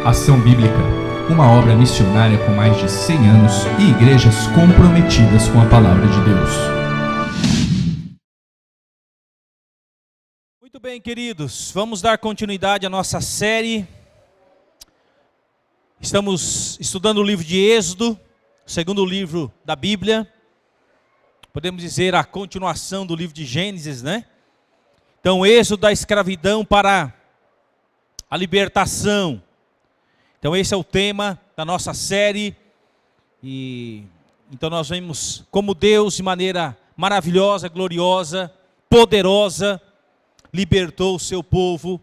Ação Bíblica, uma obra missionária com mais de 100 anos e igrejas comprometidas com a Palavra de Deus. Muito bem, queridos, vamos dar continuidade à nossa série. Estamos estudando o livro de Êxodo, o segundo livro da Bíblia. Podemos dizer a continuação do livro de Gênesis, né? Então, Êxodo da escravidão para a libertação. Então, esse é o tema da nossa série. E então nós vemos como Deus, de maneira maravilhosa, gloriosa, poderosa, libertou o seu povo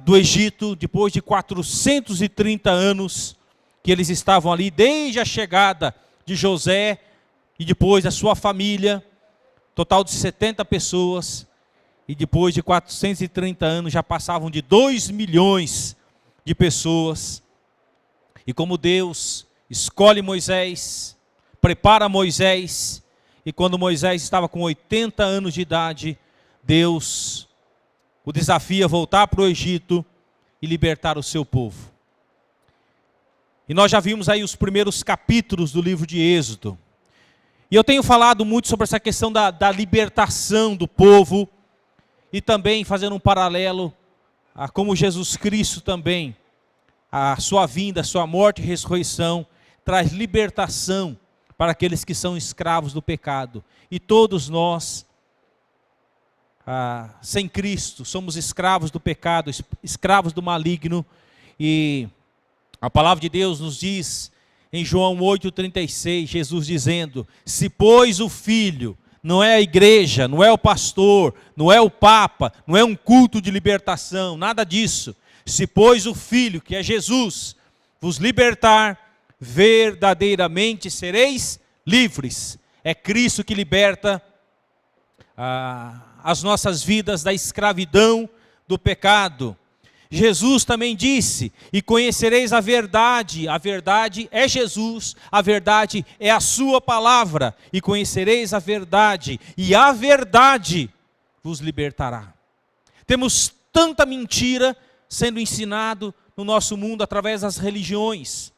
do Egito, depois de 430 anos que eles estavam ali, desde a chegada de José e depois a sua família, total de 70 pessoas, e depois de 430 anos já passavam de 2 milhões de pessoas. E como Deus escolhe Moisés, prepara Moisés, e quando Moisés estava com 80 anos de idade, Deus o desafia a voltar para o Egito e libertar o seu povo. E nós já vimos aí os primeiros capítulos do livro de Êxodo. E eu tenho falado muito sobre essa questão da libertação do povo, e também fazendo um paralelo a como Jesus Cristo também, a sua vinda, a sua morte e ressurreição, traz libertação para aqueles que são escravos do pecado. E todos nós, sem Cristo, somos escravos do pecado, escravos do maligno. E a palavra de Deus nos diz, em João 8,36, Jesus dizendo: se pois o Filho, não é a igreja, não é o pastor, não é o Papa, não é um culto de libertação, nada disso. Se pois o Filho, que é Jesus, vos libertar, verdadeiramente sereis livres. É Cristo que liberta as nossas vidas da escravidão do pecado. Jesus também disse: e conhecereis a verdade é Jesus, a verdade é a sua palavra, e conhecereis a verdade, e a verdade vos libertará. Temos tanta mentira sendo ensinado no nosso mundo através das religiões.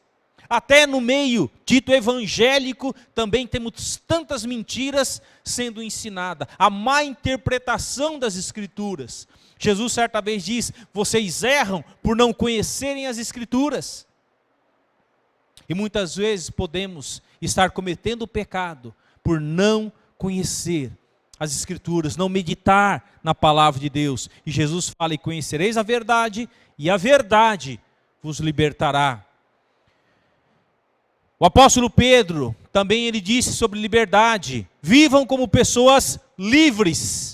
Até no meio dito evangélico também temos tantas mentiras sendo ensinadas. A má interpretação das Escrituras. Jesus certa vez diz: vocês erram por não conhecerem as Escrituras. E muitas vezes podemos estar cometendo o pecado por não conhecer as Escrituras, não meditar na palavra de Deus. E Jesus fala: e conhecereis a verdade, e a verdade vos libertará. O apóstolo Pedro, também ele disse sobre liberdade: vivam como pessoas livres,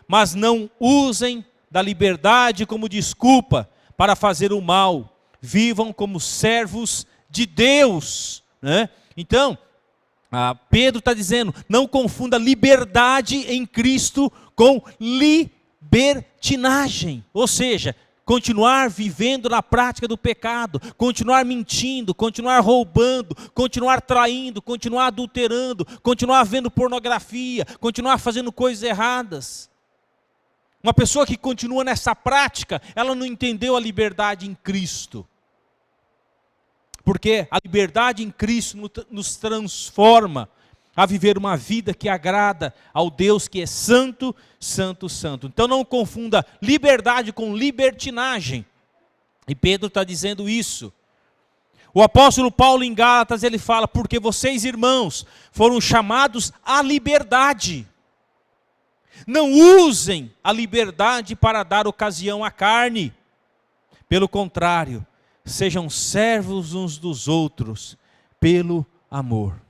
mas não usem da liberdade como desculpa para fazer o mal. Vivam como servos de Deus, né? Então, Pedro está dizendo: não confunda liberdade em Cristo com libertinagem. Ou seja, continuar vivendo na prática do pecado, continuar mentindo, continuar roubando, continuar traindo, continuar adulterando, continuar vendo pornografia, continuar fazendo coisas erradas. Uma pessoa que continua nessa prática, ela não entendeu a liberdade em Cristo. Porque a liberdade em Cristo nos transforma a viver uma vida que agrada ao Deus que é santo, santo, santo. Então não confunda liberdade com libertinagem. E Pedro está dizendo isso. O apóstolo Paulo em Gálatas, ele fala: porque vocês, irmãos, foram chamados à liberdade. Não usem a liberdade para dar ocasião à carne. Pelo contrário, sejam servos uns dos outros pelo amor.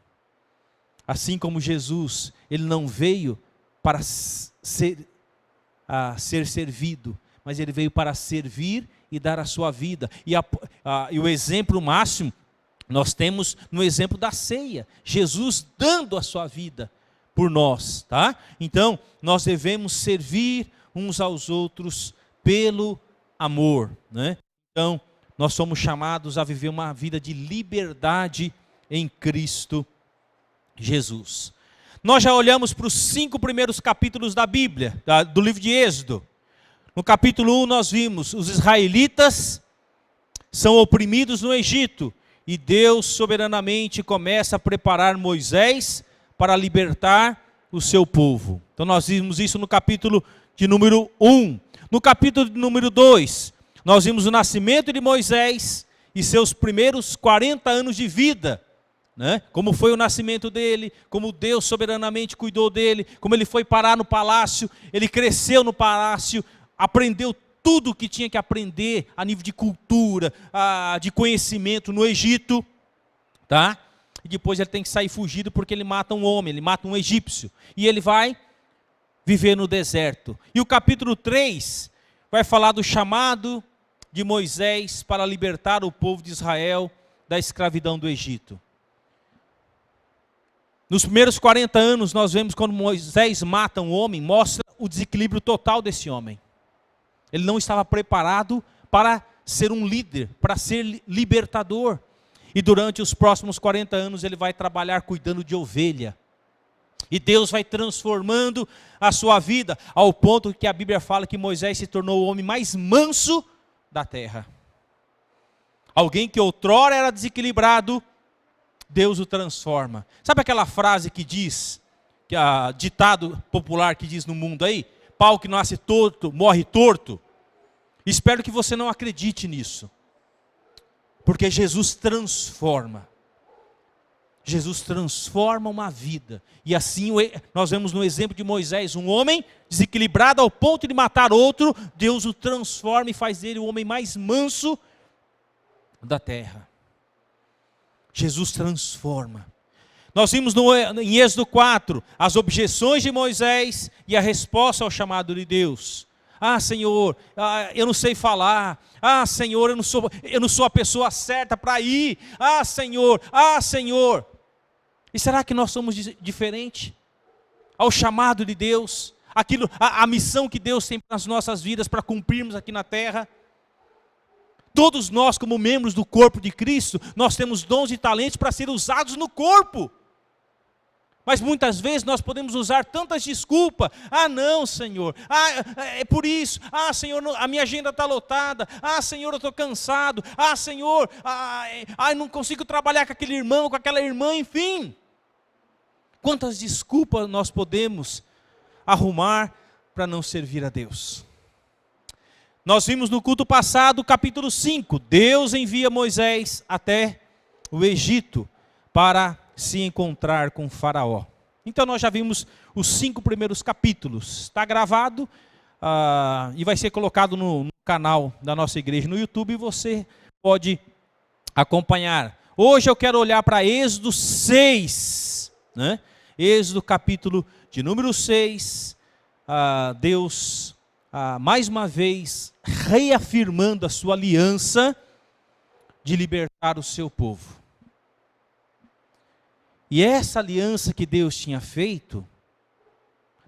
Assim como Jesus, ele não veio para ser servido, mas ele veio para servir e dar a sua vida. E o exemplo máximo nós temos no exemplo da ceia. Jesus dando a sua vida por nós, tá? Então, nós devemos servir uns aos outros pelo amor, né? Então, nós somos chamados a viver uma vida de liberdade em Cristo Jesus. Nós já olhamos para os 5 primeiros capítulos da Bíblia, do livro de Êxodo. No capítulo 1 nós vimos os israelitas são oprimidos no Egito. E Deus soberanamente começa a preparar Moisés para libertar o seu povo. Então nós vimos isso no capítulo de número 1. No capítulo de número 2, nós vimos o nascimento de Moisés e seus primeiros 40 anos de vida. Né? Como foi o nascimento dele, como Deus soberanamente cuidou dele, como ele foi parar no palácio, ele cresceu no palácio, aprendeu tudo o que tinha que aprender a nível de cultura, de conhecimento no Egito, tá? E depois ele tem que sair fugido porque ele mata um homem, ele mata um egípcio. E ele vai viver no deserto. E o capítulo 3 vai falar do chamado de Moisés para libertar o povo de Israel da escravidão do Egito. Nos primeiros 40 anos nós vemos quando Moisés mata um homem, mostra o desequilíbrio total desse homem. Ele não estava preparado para ser um líder, para ser libertador. E durante os próximos 40 anos ele vai trabalhar cuidando de ovelha. E Deus vai transformando a sua vida, ao ponto que a Bíblia fala que Moisés se tornou o homem mais manso da terra. Alguém que outrora era desequilibrado, Deus o transforma. Sabe aquela frase que diz, ditado popular que diz no mundo aí? Pau que nasce torto, morre torto. Espero que você não acredite nisso. Porque Jesus transforma. Jesus transforma uma vida. E assim nós vemos no exemplo de Moisés, um homem desequilibrado ao ponto de matar outro, Deus o transforma e faz dele o homem mais manso da terra. Jesus transforma. Nós vimos em Êxodo 4, as objeções de Moisés e a resposta ao chamado de Deus. Ah, Senhor, eu não sei falar. Ah, Senhor, eu não sou a pessoa certa para ir. Ah, Senhor, ah, Senhor. E será que nós somos diferentes ao chamado de Deus? A missão que Deus tem nas nossas vidas para cumprirmos aqui na terra? Todos nós, como membros do corpo de Cristo, nós temos dons e talentos para serem usados no corpo. Mas muitas vezes nós podemos usar tantas desculpas. Ah, não, Senhor. Ah, é por isso. Ah, Senhor, a minha agenda está lotada. Ah, Senhor, eu estou cansado. Ah, Senhor, eu não consigo trabalhar com aquele irmão, com aquela irmã, enfim. Quantas desculpas nós podemos arrumar para não servir a Deus? Nós vimos no culto passado, capítulo 5. Deus envia Moisés até o Egito para se encontrar com Faraó. Então nós já vimos os 5 primeiros capítulos. Está gravado e vai ser colocado no canal da nossa igreja no YouTube e você pode acompanhar. Hoje eu quero olhar para Êxodo 6. Né? Êxodo capítulo de número 6. Deus mais uma vez reafirmando a sua aliança de libertar o seu povo. E essa aliança que Deus tinha feito,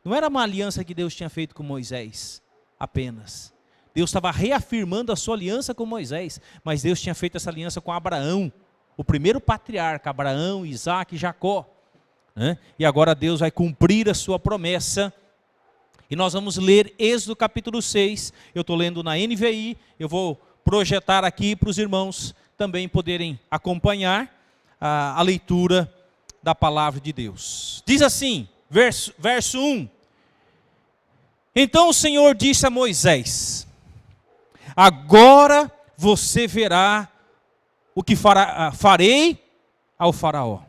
não era uma aliança que Deus tinha feito com Moisés apenas. Deus estava reafirmando a sua aliança com Moisés, mas Deus tinha feito essa aliança com Abraão, o primeiro patriarca, Abraão, Isaac e Jacó. Né? E agora Deus vai cumprir a sua promessa. E nós vamos ler Êxodo capítulo 6, eu estou lendo na NVI, eu vou projetar aqui para os irmãos também poderem acompanhar a leitura da palavra de Deus. Diz assim, verso 1. Então o Senhor disse a Moisés: agora você verá o que farei ao faraó.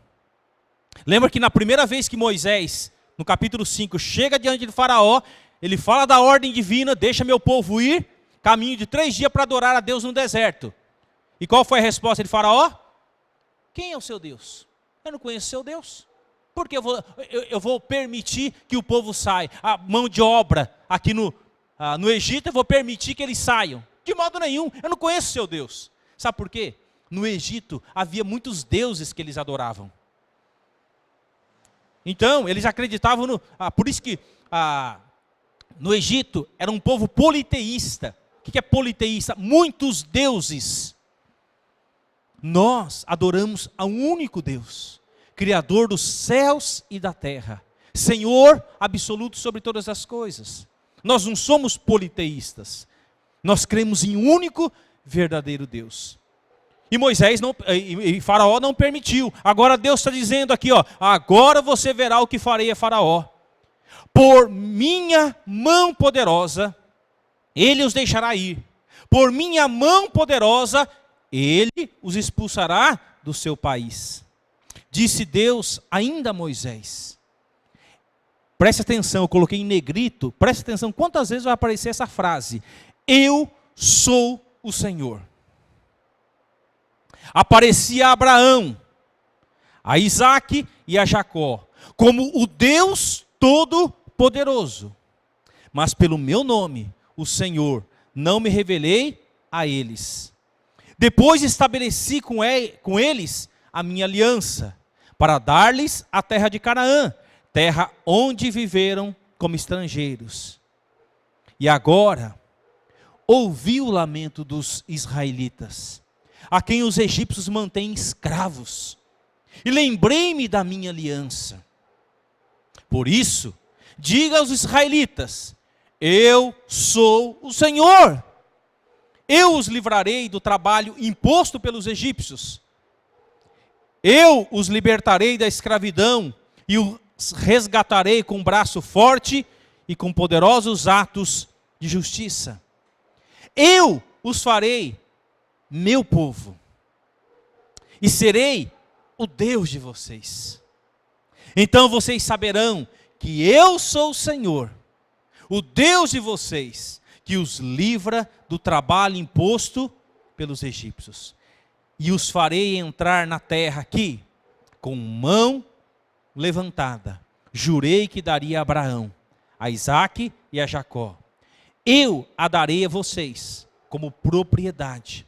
Lembra que na primeira vez que Moisés, no capítulo 5, chega diante de Faraó, ele fala da ordem divina, deixa meu povo ir, caminho de 3 dias para adorar a Deus no deserto. E qual foi a resposta de Faraó? Quem é o seu Deus? Eu não conheço o seu Deus. Por que eu vou permitir que o povo saia? A mão de obra aqui no Egito, eu vou permitir que eles saiam. De modo nenhum, eu não conheço o seu Deus. Sabe por quê? No Egito havia muitos deuses que eles adoravam. Então, eles acreditavam por isso que no Egito era um povo politeísta. O que é politeísta? Muitos deuses. Nós adoramos a um único Deus, Criador dos céus e da terra, Senhor absoluto sobre todas as coisas. Nós não somos politeístas, nós cremos em um único verdadeiro Deus. E Faraó não permitiu. Agora Deus está dizendo aqui, ó, agora você verá o que farei a Faraó. Por minha mão poderosa, ele os deixará ir. Por minha mão poderosa, ele os expulsará do seu país. Disse Deus ainda a Moisés. Preste atenção, eu coloquei em negrito. Preste atenção, quantas vezes vai aparecer essa frase? Eu sou o Senhor. Aparecia a Abraão, a Isaque e a Jacó, como o Deus Todo-Poderoso. Mas pelo meu nome, o Senhor, não me revelei a eles. Depois estabeleci com eles a minha aliança, para dar-lhes a terra de Canaã, terra onde viveram como estrangeiros. E agora, ouvi o lamento dos israelitas, a quem os egípcios mantêm escravos, e lembrei-me da minha aliança. Por isso, diga aos israelitas, eu sou o Senhor. Eu os livrarei do trabalho imposto pelos egípcios. Eu os libertarei da escravidão e os resgatarei com braço forte e com poderosos atos de justiça. Eu os farei meu povo e serei o Deus de vocês. Então vocês saberão que eu sou o Senhor, o Deus de vocês, que os livra do trabalho imposto pelos egípcios. E os farei entrar na terra que, com mão levantada, jurei que daria a Abraão, a Isaque e a Jacó. Eu a darei a vocês como propriedade.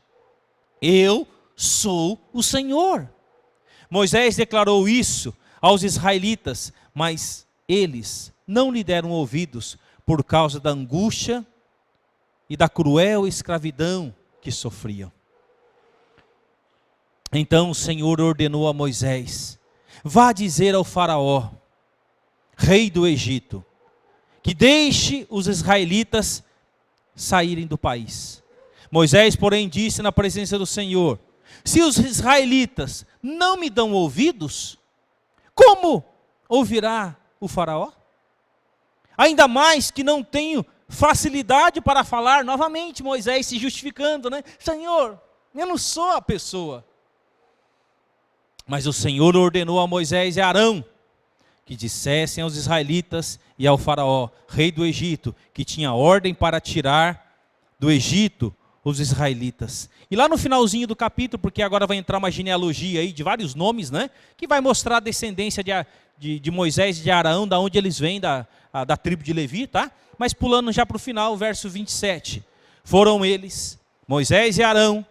Eu sou o Senhor. Moisés declarou isso aos israelitas, mas eles não lhe deram ouvidos por causa da angústia e da cruel escravidão que sofriam. Então o Senhor ordenou a Moisés, vá dizer ao Faraó, rei do Egito, que deixe os israelitas saírem do país. Moisés, porém, disse na presença do Senhor, se os israelitas não me dão ouvidos, como ouvirá o Faraó? Ainda mais que não tenho facilidade para falar. Novamente Moisés se justificando, né? Senhor, eu não sou a pessoa. Mas o Senhor ordenou a Moisés e a Arão que dissessem aos israelitas e ao Faraó, rei do Egito, que tinha ordem para tirar do Egito os israelitas. E lá no finalzinho do capítulo, porque agora vai entrar uma genealogia aí de vários nomes, né? Que vai mostrar a descendência de Moisés e de Arão, da onde eles vêm, da tribo de Levi, tá? Mas pulando já para o final, verso 27. Foram eles, Moisés e Arão,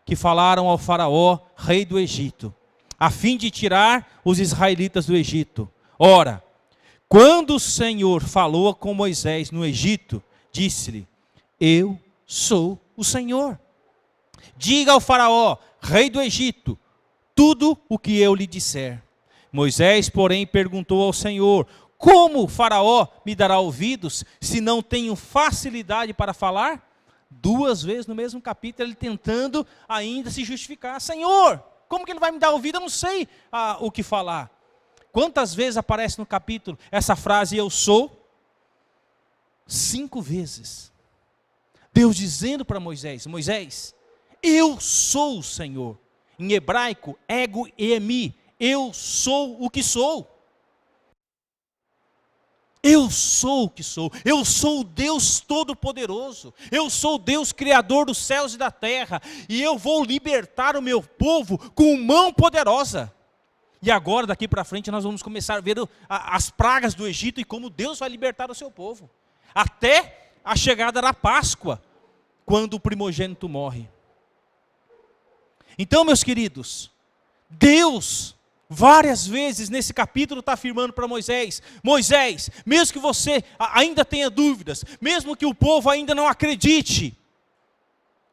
que falaram ao Faraó, rei do Egito, a fim de tirar os israelitas do Egito. Ora, quando o Senhor falou com Moisés no Egito, disse-lhe, eu sou o Senhor. Diga ao Faraó, rei do Egito, tudo o que eu lhe disser. Moisés, porém, perguntou ao Senhor, como o Faraó me dará ouvidos, se não tenho facilidade para falar? Duas vezes no mesmo capítulo, ele tentando ainda se justificar. Senhor, como que ele vai me dar ouvido? Eu não sei o que falar. Quantas vezes aparece no capítulo essa frase, eu sou? 5 vezes. Deus dizendo para Moisés, Moisés, eu sou o Senhor. Em hebraico, ego eimi, eu sou o que sou. Eu sou o que sou, eu sou o Deus Todo-Poderoso, eu sou o Deus Criador dos céus e da terra, e eu vou libertar o meu povo com mão poderosa. E agora, daqui para frente, nós vamos começar a ver as pragas do Egito e como Deus vai libertar o seu povo. Até a chegada da Páscoa, quando o primogênito morre. Então, meus queridos, Deus, várias vezes nesse capítulo está afirmando para Moisés, Moisés, mesmo que você ainda tenha dúvidas, mesmo que o povo ainda não acredite,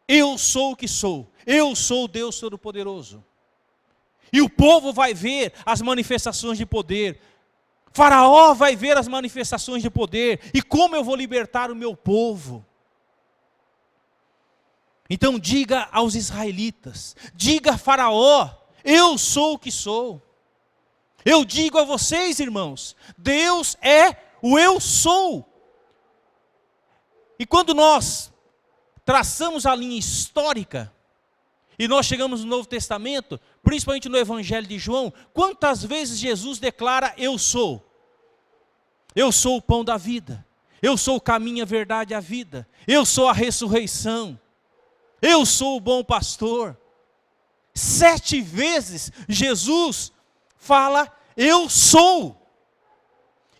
eu sou o que sou, eu sou o Deus Todo-Poderoso. E o povo vai ver as manifestações de poder, Faraó vai ver as manifestações de poder, e como eu vou libertar o meu povo. Então diga aos israelitas, diga a Faraó, eu sou o que sou. Eu digo a vocês, irmãos, Deus é o eu sou. E quando nós traçamos a linha histórica, e nós chegamos no Novo Testamento, principalmente no Evangelho de João, quantas vezes Jesus declara, eu sou? Eu sou o pão da vida, eu sou o caminho, a verdade e a vida, eu sou a ressurreição, eu sou o bom pastor. 7 vezes Jesus fala, eu sou.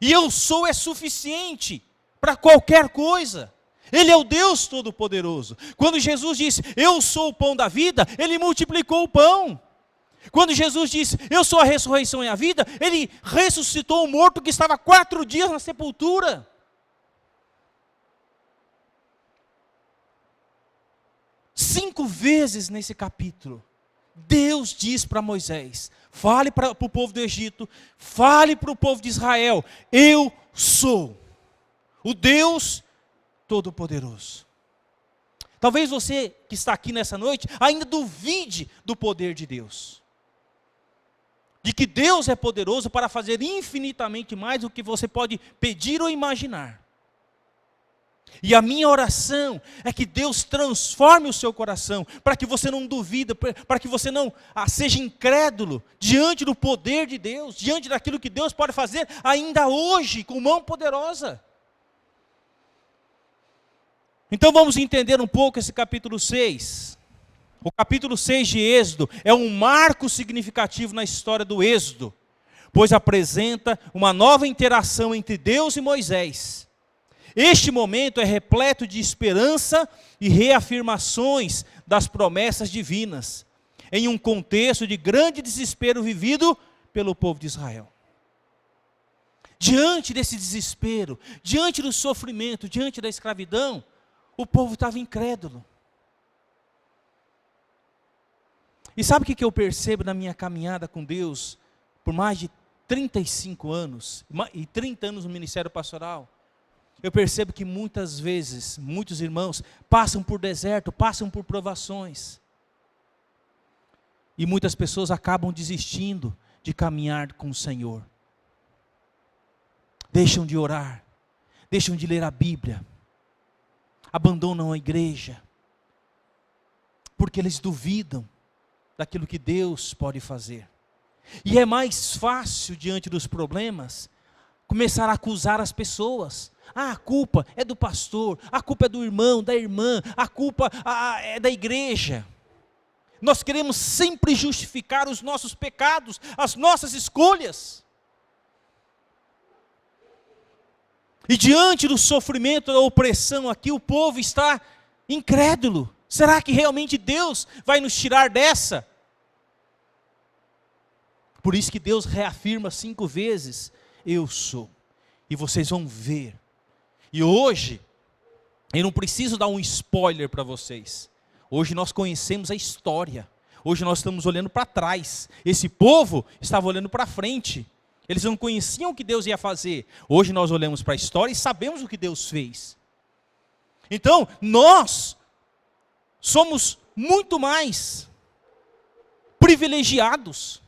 E eu sou é suficiente para qualquer coisa. Ele é o Deus Todo-Poderoso. Quando Jesus disse, eu sou o pão da vida, Ele multiplicou o pão. Quando Jesus disse, eu sou a ressurreição e a vida, Ele ressuscitou o morto que estava 4 dias na sepultura. Cinco vezes nesse capítulo, Deus diz para Moisés, fale para o povo do Egito, fale para o povo de Israel, eu sou o Deus Todo-Poderoso. Talvez você que está aqui nessa noite ainda duvide do poder de Deus. De que Deus é poderoso para fazer infinitamente mais do que você pode pedir ou imaginar. E a minha oração é que Deus transforme o seu coração, para que você não duvide, para que você não seja incrédulo diante do poder de Deus, diante daquilo que Deus pode fazer ainda hoje, com mão poderosa. Então vamos entender um pouco esse capítulo 6. O capítulo 6 de Êxodo é um marco significativo na história do Êxodo, pois apresenta uma nova interação entre Deus e Moisés. Este momento é repleto de esperança e reafirmações das promessas divinas, em um contexto de grande desespero vivido pelo povo de Israel. Diante desse desespero, diante do sofrimento, diante da escravidão, o povo estava incrédulo. E sabe o que eu percebo na minha caminhada com Deus, por mais de 35 anos, e 30 anos no ministério pastoral? Eu percebo que muitas vezes, muitos irmãos passam por deserto, passam por provações. E muitas pessoas acabam desistindo de caminhar com o Senhor. Deixam de orar, deixam de ler a Bíblia, abandonam a igreja, porque eles duvidam daquilo que Deus pode fazer. E é mais fácil, diante dos problemas, começar a acusar as pessoas. A culpa é do pastor, a culpa é do irmão, da irmã, a culpa é da igreja. Nós queremos sempre justificar os nossos pecados, as nossas escolhas. E diante do sofrimento, da opressão aqui, o povo está incrédulo. Será que realmente Deus vai nos tirar dessa? Por isso que Deus reafirma 5 vezes, eu sou. E vocês vão ver. E hoje, eu não preciso dar um spoiler para vocês. Hoje nós conhecemos a história. Hoje nós estamos olhando para trás. Esse povo estava olhando para frente. Eles não conheciam o que Deus ia fazer. Hoje nós olhamos para a história e sabemos o que Deus fez. Então, nós somos muito mais privilegiados.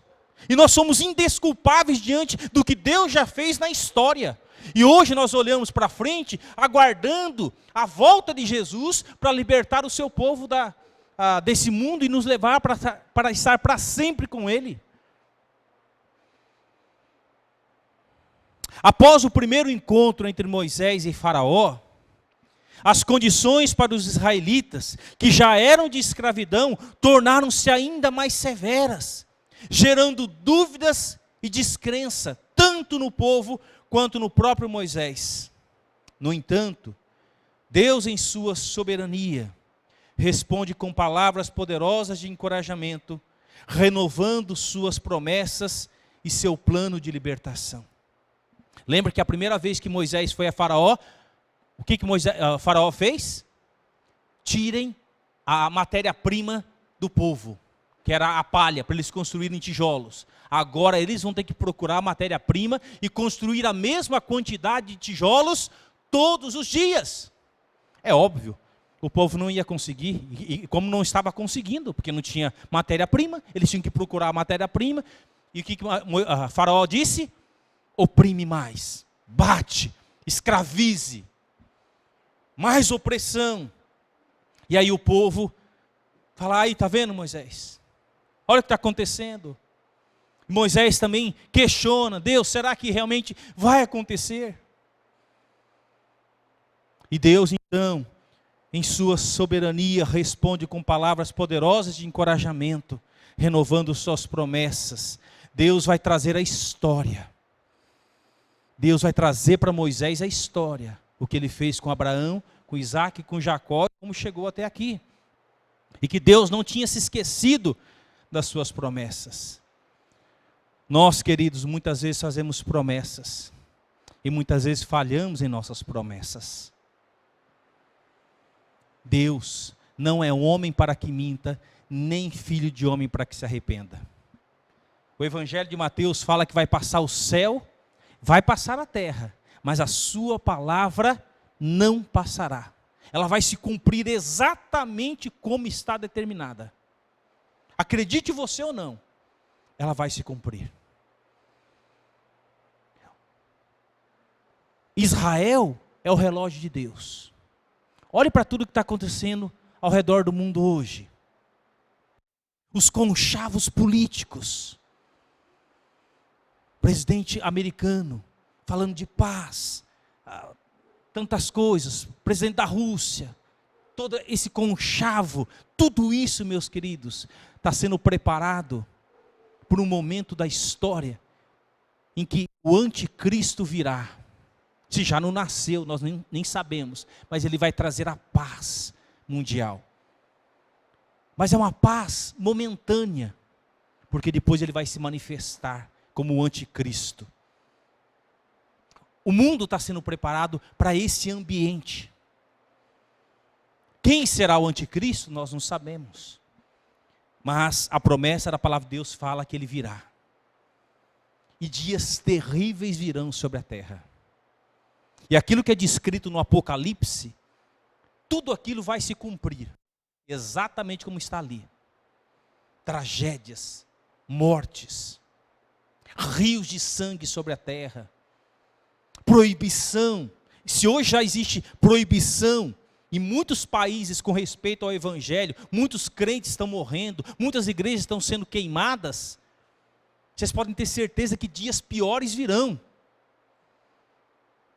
E nós somos indesculpáveis diante do que Deus já fez na história. E hoje nós olhamos para frente, aguardando a volta de Jesus para libertar o seu povo desse mundo e nos levar para estar para sempre com Ele. Após o primeiro encontro entre Moisés e Faraó, as condições para os israelitas, que já eram de escravidão, tornaram-se ainda mais severas, gerando dúvidas e descrença, tanto no povo quanto no próprio Moisés. No entanto, Deus em sua soberania, responde com palavras poderosas de encorajamento, renovando suas promessas e seu plano de libertação. Lembra que a primeira vez que Moisés foi a Faraó, o que Faraó fez? Tirem a matéria-prima do povo, que era a palha, para eles construírem tijolos. Agora eles vão ter que procurar a matéria-prima e construir a mesma quantidade de tijolos todos os dias. É óbvio, o povo não ia conseguir, e como não estava conseguindo, porque não tinha matéria-prima, eles tinham que procurar a matéria-prima, e o que a Faraó disse? Oprime mais, bate, escravize, mais opressão. E aí o povo fala, aí, está vendo, Moisés? Olha o que está acontecendo. Moisés também questiona, Deus, será que realmente vai acontecer? E Deus então, em sua soberania, responde com palavras poderosas de encorajamento, renovando suas promessas. Deus vai trazer a história. Deus vai trazer para Moisés a história. O que ele fez com Abraão, com Isaac, com Jacó, como chegou até aqui. E que Deus não tinha se esquecido das suas promessas. Nós, queridos, muitas vezes fazemos promessas. E muitas vezes falhamos em nossas promessas. Deus não é homem para que minta, nem filho de homem para que se arrependa. O Evangelho de Mateus fala que vai passar o céu, vai passar a terra, mas a sua palavra não passará. Ela vai se cumprir exatamente como está determinada. Acredite você ou não, ela vai se cumprir. Israel é o relógio de Deus. Olhe para tudo que está acontecendo ao redor do mundo hoje. Os conchavos políticos. Presidente americano falando de paz, tantas coisas. Presidente da Rússia, todo esse conchavo, tudo isso, meus queridos, está sendo preparado por um momento da história em que o anticristo virá. Se já não nasceu, nós nem sabemos, mas ele vai trazer a paz mundial. Mas é uma paz momentânea, porque depois ele vai se manifestar como o anticristo. O mundo está sendo preparado para esse ambiente. Quem será o anticristo, nós não sabemos. Mas a promessa da palavra de Deus fala que ele virá. E dias terríveis virão sobre a terra. E aquilo que é descrito no Apocalipse, tudo aquilo vai se cumprir, exatamente como está ali. Tragédias, mortes, rios de sangue sobre a terra, proibição. Se hoje já existe proibição em muitos países com respeito ao Evangelho, muitos crentes estão morrendo, muitas igrejas estão sendo queimadas, vocês podem ter certeza que dias piores virão.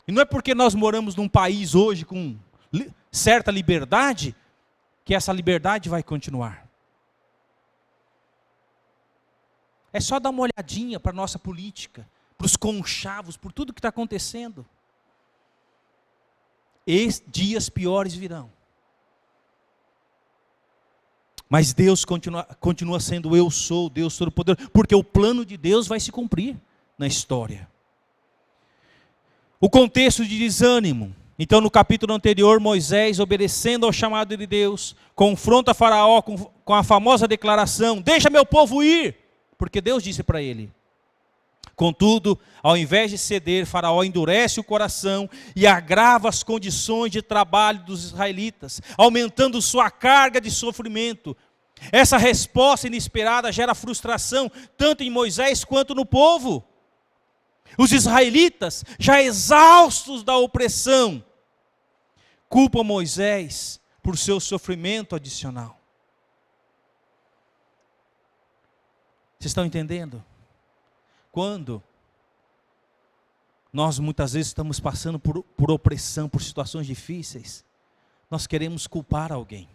E não é porque nós moramos num país hoje com certa liberdade, que essa liberdade vai continuar. É só dar uma olhadinha para a nossa política, para os conchavos, por tudo que está acontecendo. Dias piores virão. Mas Deus continua sendo eu sou, Deus Todo-Poderoso, porque o plano de Deus vai se cumprir na história. O contexto de desânimo. Então, no capítulo anterior, Moisés, obedecendo ao chamado de Deus, confronta Faraó com a famosa declaração: deixa meu povo ir, porque Deus disse para ele. Contudo, ao invés de ceder, Faraó endurece o coração e agrava as condições de trabalho dos israelitas, aumentando sua carga de sofrimento. Essa resposta inesperada gera frustração, tanto em Moisés quanto no povo. Os israelitas, já exaustos da opressão, culpam Moisés por seu sofrimento adicional. Vocês estão entendendo? Quando nós muitas vezes estamos passando por opressão, por situações difíceis, nós queremos culpar alguém.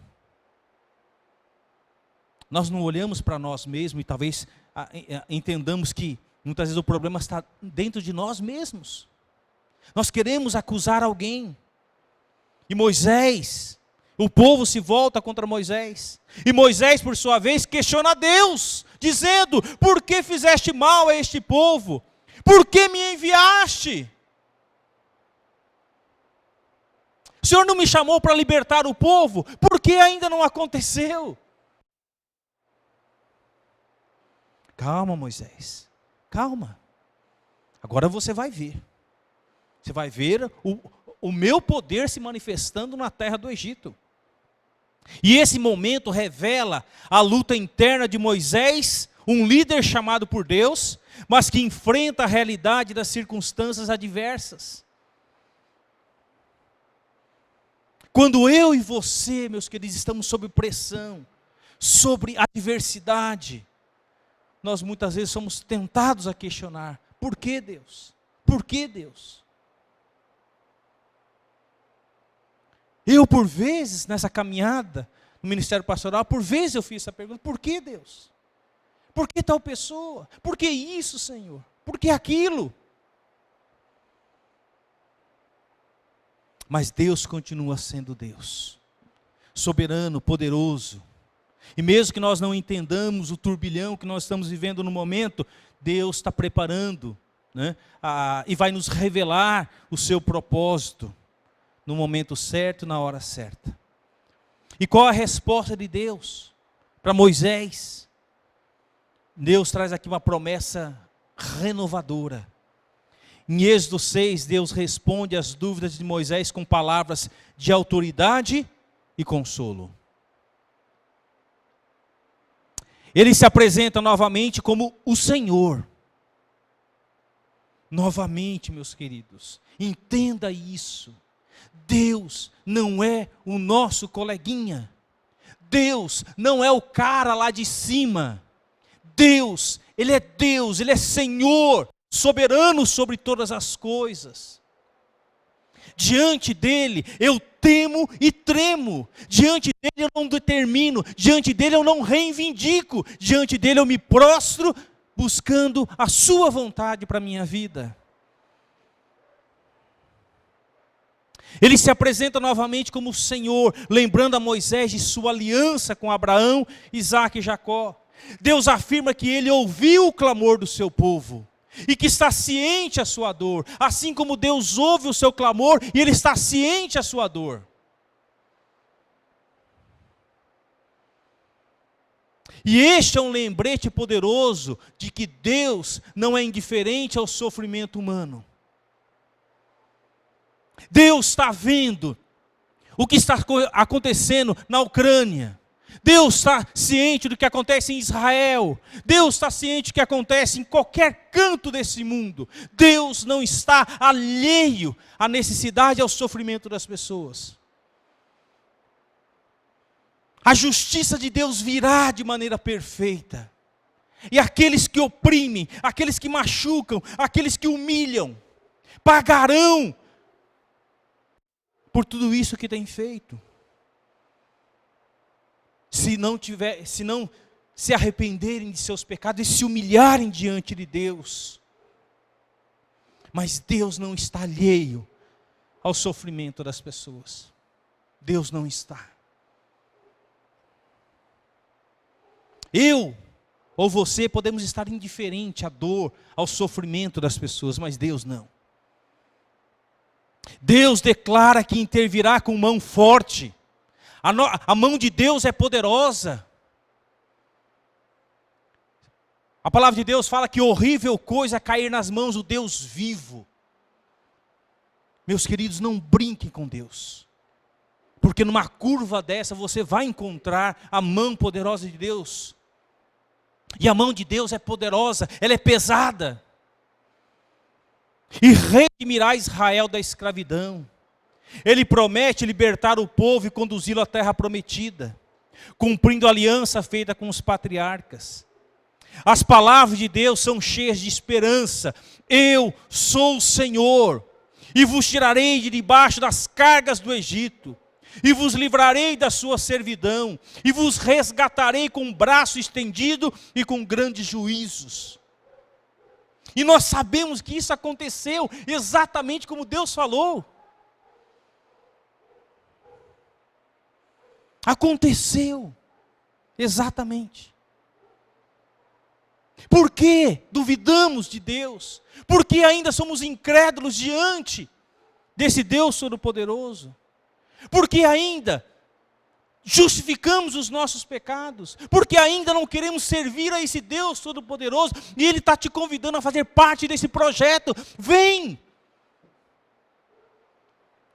Nós não olhamos para nós mesmos e talvez entendamos que muitas vezes o problema está dentro de nós mesmos. Nós queremos acusar alguém. E Moisés, o povo se volta contra Moisés. E Moisés, por sua vez, questiona Deus, dizendo: por que fizeste mal a este povo? Por que me enviaste? O Senhor não me chamou para libertar o povo? Por que ainda não aconteceu? Calma, Moisés. Calma, agora você vai ver. Você vai ver o meu poder se manifestando na terra do Egito. E esse momento revela a luta interna de Moisés, um líder chamado por Deus, mas que enfrenta a realidade das circunstâncias adversas. Quando eu e você, meus queridos, estamos sob pressão, sobre adversidade, nós muitas vezes somos tentados a questionar: por que Deus? Por que Deus? Eu, por vezes, nessa caminhada no ministério pastoral, por vezes eu fiz essa pergunta: por que Deus? Por que tal pessoa? Por que isso, Senhor? Por que aquilo? Mas Deus continua sendo Deus, soberano, poderoso. E mesmo que nós não entendamos o turbilhão que nós estamos vivendo no momento, Deus está preparando, né, e vai nos revelar o seu propósito, no momento certo, na hora certa. E qual a resposta de Deus para Moisés? Deus traz aqui uma promessa renovadora. Em Êxodo 6, Deus responde às dúvidas de Moisés com palavras de autoridade e consolo. Ele se apresenta novamente como o Senhor. Novamente, meus queridos, entenda isso. Deus não é o nosso coleguinha. Deus não é o cara lá de cima. Deus, Ele é Senhor, soberano sobre todas as coisas. Diante dEle eu temo e tremo. Diante dEle eu não determino. Diante dEle eu não reivindico. Diante dEle eu me prostro, buscando a sua vontade para a minha vida. Ele se apresenta novamente como o Senhor, lembrando a Moisés de sua aliança com Abraão, Isaque e Jacó. Deus afirma que Ele ouviu o clamor do seu povo e que está ciente a sua dor, assim como Deus ouve o seu clamor e Ele está ciente a sua dor. E este é um lembrete poderoso de que Deus não é indiferente ao sofrimento humano. Deus está vendo o que está acontecendo na Ucrânia. Deus está ciente do que acontece em Israel. Deus está ciente do que acontece em qualquer canto desse mundo. Deus não está alheio à necessidade e ao sofrimento das pessoas. A justiça de Deus virá de maneira perfeita. E aqueles que oprimem, aqueles que machucam, aqueles que humilham, pagarão por tudo isso que tem feito. Se não se arrependerem de seus pecados e se humilharem diante de Deus. Mas Deus não está alheio ao sofrimento das pessoas. Deus não está. Eu ou você podemos estar indiferente à dor, ao sofrimento das pessoas, mas Deus não. Deus declara que intervirá com mão forte. A mão de Deus é poderosa. A palavra de Deus fala que horrível coisa é cair nas mãos do Deus vivo. Meus queridos, não brinquem com Deus. Porque numa curva dessa você vai encontrar a mão poderosa de Deus. E a mão de Deus é poderosa, ela é pesada. E redimirá Israel da escravidão. Ele promete libertar o povo e conduzi-lo à terra prometida, cumprindo a aliança feita com os patriarcas. As palavras de Deus são cheias de esperança. Eu sou o Senhor, e vos tirarei de debaixo das cargas do Egito, e vos livrarei da sua servidão, e vos resgatarei com o braço estendido e com grandes juízos. E nós sabemos que isso aconteceu exatamente como Deus falou. Aconteceu exatamente. Por que duvidamos de Deus? Por que ainda somos incrédulos diante desse Deus Todo-Poderoso? Por que ainda justificamos os nossos pecados? Por que ainda não queremos servir a esse Deus Todo-Poderoso? E Ele está te convidando a fazer parte desse projeto. Vem!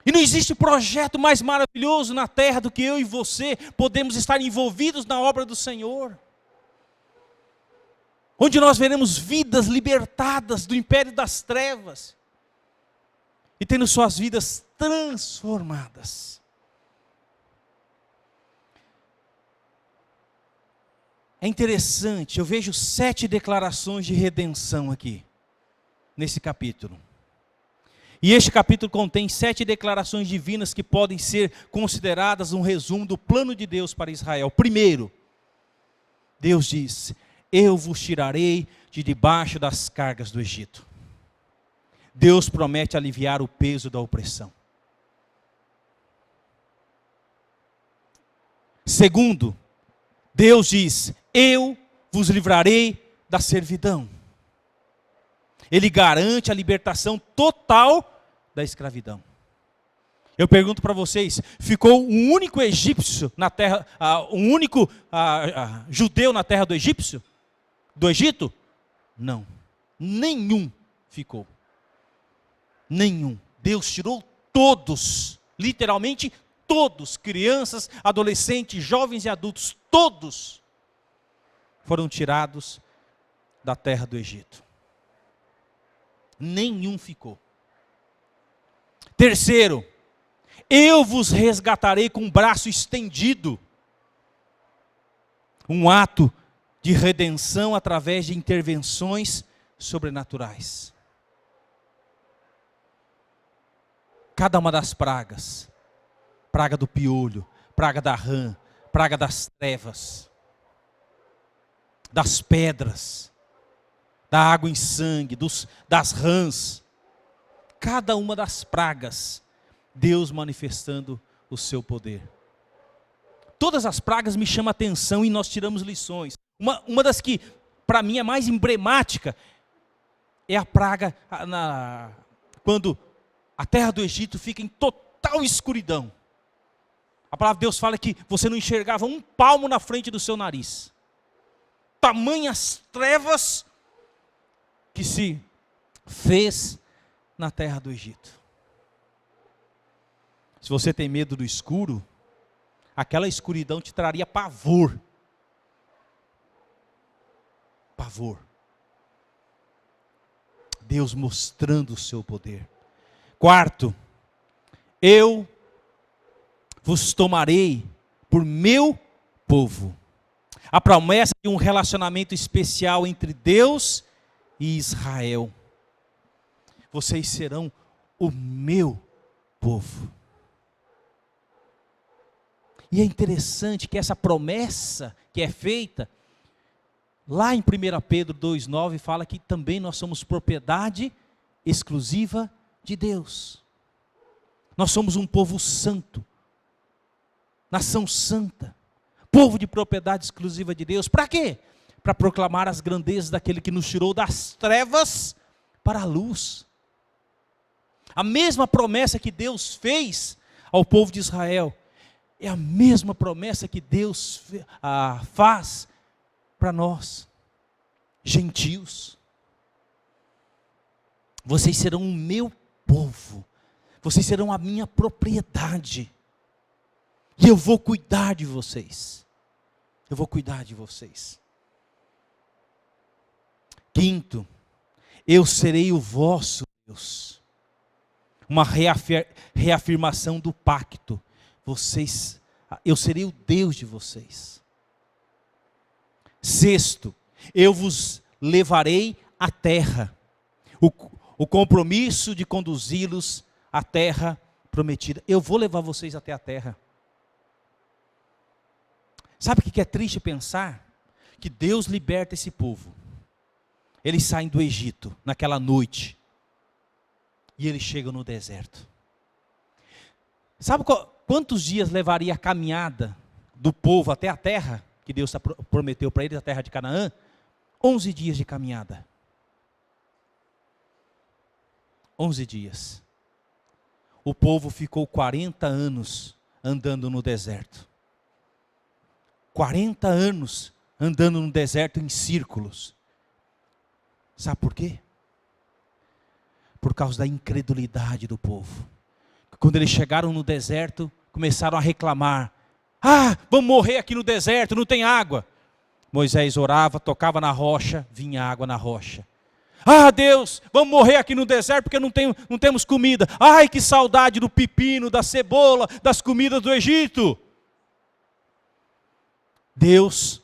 E não existe projeto mais maravilhoso na terra do que eu e você podemos estar envolvidos na obra do Senhor. Onde nós veremos vidas libertadas do império das trevas e tendo suas vidas transformadas. É interessante, eu vejo 7 declarações de redenção aqui, nesse capítulo. E este capítulo contém 7 declarações divinas que podem ser consideradas um resumo do plano de Deus para Israel. Primeiro, Deus diz: eu vos tirarei de debaixo das cargas do Egito. Deus promete aliviar o peso da opressão. Segundo, Deus diz: eu vos livrarei da servidão. Ele garante a libertação total da escravidão. Eu pergunto para vocês, ficou um único egípcio na terra, um único judeu na terra do Egito? Não, nenhum ficou. Nenhum. Deus tirou todos, literalmente todos, crianças, adolescentes, jovens e adultos, todos foram tirados da terra do Egito. Nenhum ficou. Terceiro, eu vos resgatarei com o braço estendido. Um ato de redenção através de intervenções sobrenaturais. Cada uma das pragas, praga do piolho, praga da rã, praga das trevas, das pedras, da água em sangue, das rãs, cada uma das pragas, Deus manifestando o seu poder. Todas as pragas me chamam a atenção e nós tiramos lições. Uma das que para mim é mais emblemática é a praga quando a terra do Egito fica em total escuridão. A palavra de Deus fala que você não enxergava um palmo na frente do seu nariz. Tamanhas trevas que se fez na terra do Egito. Se você tem medo do escuro, aquela escuridão te traria pavor. Pavor. Deus mostrando o seu poder. Quarto, eu vos tomarei por meu povo. A promessa de um relacionamento especial entre Deus e Israel. Vocês serão o meu povo. E é interessante que essa promessa que é feita, lá em 1 Pedro 2,9 fala que também nós somos propriedade exclusiva de Deus. Nós somos um povo santo, nação santa, povo de propriedade exclusiva de Deus. Para quê? Para proclamar as grandezas daquele que nos tirou das trevas para a luz. A mesma promessa que Deus fez ao povo de Israel, é a mesma promessa que Deus faz para nós, gentios. Vocês serão o meu povo, vocês serão a minha propriedade, e eu vou cuidar de vocês. Eu vou cuidar de vocês. Quinto, eu serei o vosso Deus. Uma reafirmação do pacto. Eu serei o Deus de vocês. Sexto, eu vos levarei à terra. O compromisso de conduzi-los à terra prometida. Eu vou levar vocês até a terra. Sabe o que é triste pensar? Que Deus liberta esse povo. Eles saem do Egito naquela noite. E eles chegam no deserto. Sabe quantos dias levaria a caminhada do povo até a terra que Deus prometeu para eles, a terra de Canaã? 11 dias de caminhada. 11 dias. O povo ficou 40 anos andando no deserto. 40 anos andando no deserto em círculos. Sabe por quê? Por causa da incredulidade do povo. Quando eles chegaram no deserto, começaram a reclamar. Ah, vamos morrer aqui no deserto, não tem água. Moisés orava, tocava na rocha, vinha água na rocha. Ah, Deus, vamos morrer aqui no deserto porque não temos comida. Ai, que saudade do pepino, da cebola, das comidas do Egito. Deus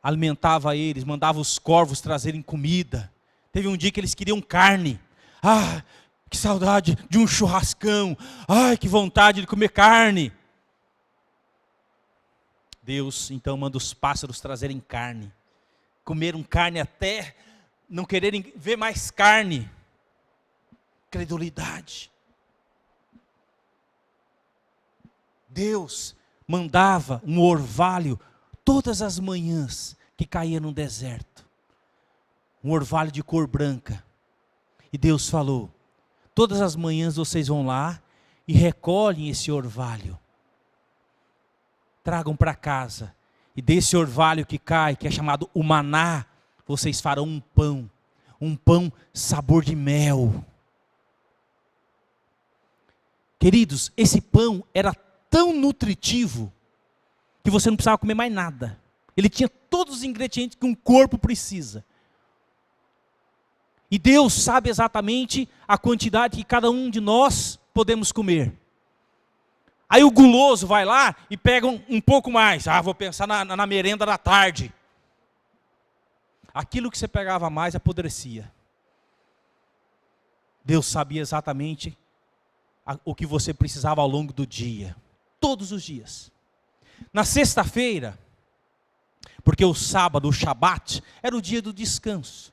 alimentava eles, mandava os corvos trazerem comida. Teve um dia que eles queriam carne. Ah, que saudade de um churrascão. Ai, que vontade de comer carne. Deus então manda os pássaros trazerem carne. Comeram carne até não quererem ver mais carne. Credulidade. Deus mandava um orvalho todas as manhãs que caía no deserto. Um orvalho de cor branca. E Deus falou: todas as manhãs vocês vão lá e recolhem esse orvalho. Tragam para casa. E desse orvalho que cai, que é chamado o maná, vocês farão um pão sabor de mel. Queridos, esse pão era tão nutritivo que você não precisava comer mais nada. Ele tinha todos os ingredientes que um corpo precisa. E Deus sabe exatamente a quantidade que cada um de nós podemos comer. Aí o guloso vai lá e pega um pouco mais. Ah, vou pensar na merenda da tarde. Aquilo que você pegava mais apodrecia. Deus sabia exatamente o que você precisava ao longo do dia. Todos os dias. Na sexta-feira, porque o sábado, o Shabat, era o dia do descanso.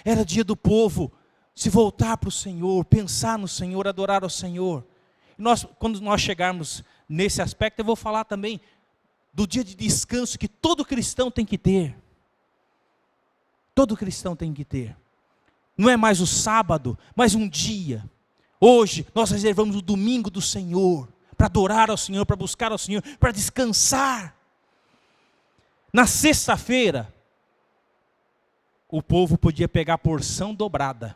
Era dia do povo se voltar para o Senhor, pensar no Senhor, adorar ao Senhor. Quando nós chegarmos nesse aspecto, eu vou falar também do dia de descanso que todo cristão tem que ter. Todo cristão tem que ter. Não é mais o sábado, mas um dia. Hoje nós reservamos o domingo do Senhor, para adorar ao Senhor, para buscar ao Senhor, para descansar. Na sexta-feira, o povo podia pegar a porção dobrada,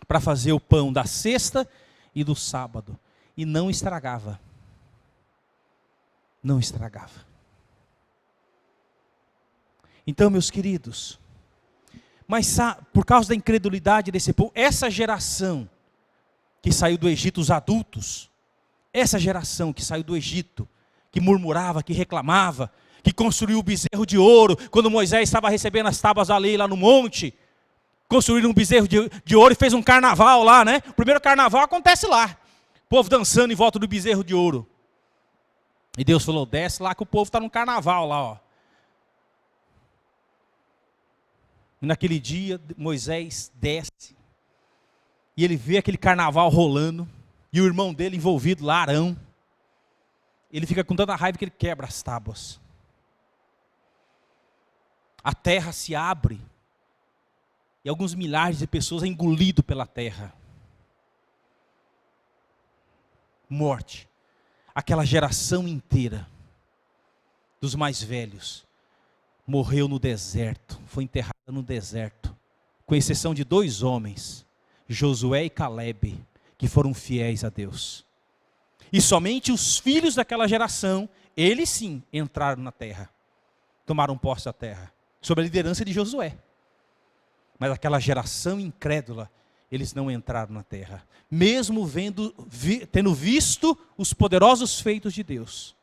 para fazer o pão da sexta e do sábado, e não estragava. Não estragava. Então, meus queridos, mas por causa da incredulidade desse povo, essa geração que saiu do Egito, os adultos, essa geração que saiu do Egito, que murmurava, que reclamava, que construiu o bezerro de ouro, quando Moisés estava recebendo as tábuas da lei lá no monte, construíram um bezerro de ouro e fez um carnaval lá, né? O primeiro carnaval acontece lá, o povo dançando em volta do bezerro de ouro. E Deus falou: desce lá que o povo está num carnaval lá, ó. E naquele dia, Moisés desce, e ele vê aquele carnaval rolando, e o irmão dele envolvido lá, Arão, ele fica com tanta raiva que ele quebra as tábuas. A terra se abre, e alguns milhares de pessoas é engolido pela terra. Morte. Aquela geração inteira, dos mais velhos, morreu no deserto, foi enterrada no deserto, com exceção de 2 homens, Josué e Calebe, que foram fiéis a Deus. E somente os filhos daquela geração, eles sim entraram na terra, tomaram posse da terra, sob a liderança de Josué. Mas aquela geração incrédula, eles não entraram na terra, mesmo tendo visto os poderosos feitos de Deus.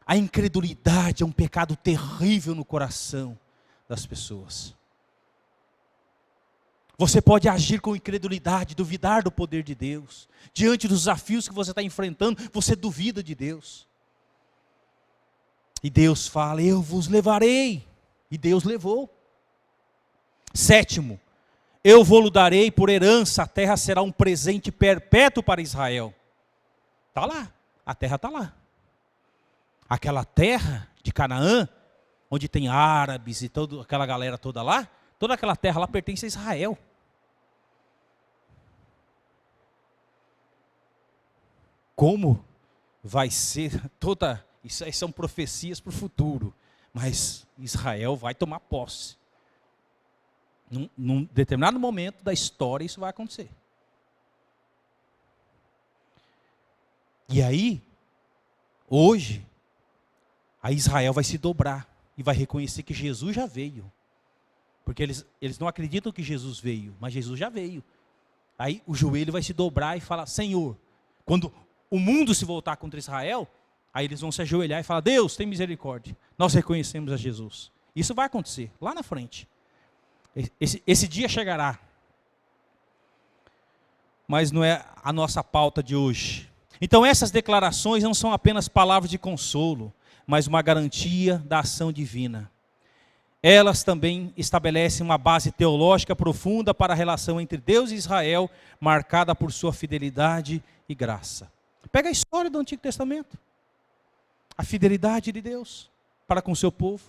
A incredulidade é um pecado terrível no coração das pessoas. Você pode agir com incredulidade, duvidar do poder de Deus. Diante dos desafios que você está enfrentando, você duvida de Deus. E Deus fala: eu vos levarei. E Deus levou. 7, eu vou-lhe darei por herança, a terra será um presente perpétuo para Israel. Está lá, a terra está lá. Aquela terra de Canaã, onde tem árabes e toda aquela galera toda lá, toda aquela terra lá pertence a Israel. Como vai ser toda... Isso aí são profecias para o futuro. Mas Israel vai tomar posse. Num determinado momento da história isso vai acontecer. E aí, hoje, a Israel vai se dobrar e vai reconhecer que Jesus já veio. Porque eles não acreditam que Jesus veio, mas Jesus já veio. Aí o joelho vai se dobrar e falar: Senhor, quando o mundo se voltar contra Israel, aí eles vão se ajoelhar e falar: Deus, tem misericórdia. Nós reconhecemos a Jesus. Isso vai acontecer lá na frente. Esse dia chegará. Mas não é a nossa pauta de hoje. Então essas declarações não são apenas palavras de consolo, mas uma garantia da ação divina. Elas também estabelecem uma base teológica profunda para a relação entre Deus e Israel, marcada por sua fidelidade e graça. Pega a história do Antigo Testamento. A fidelidade de Deus para com o seu povo.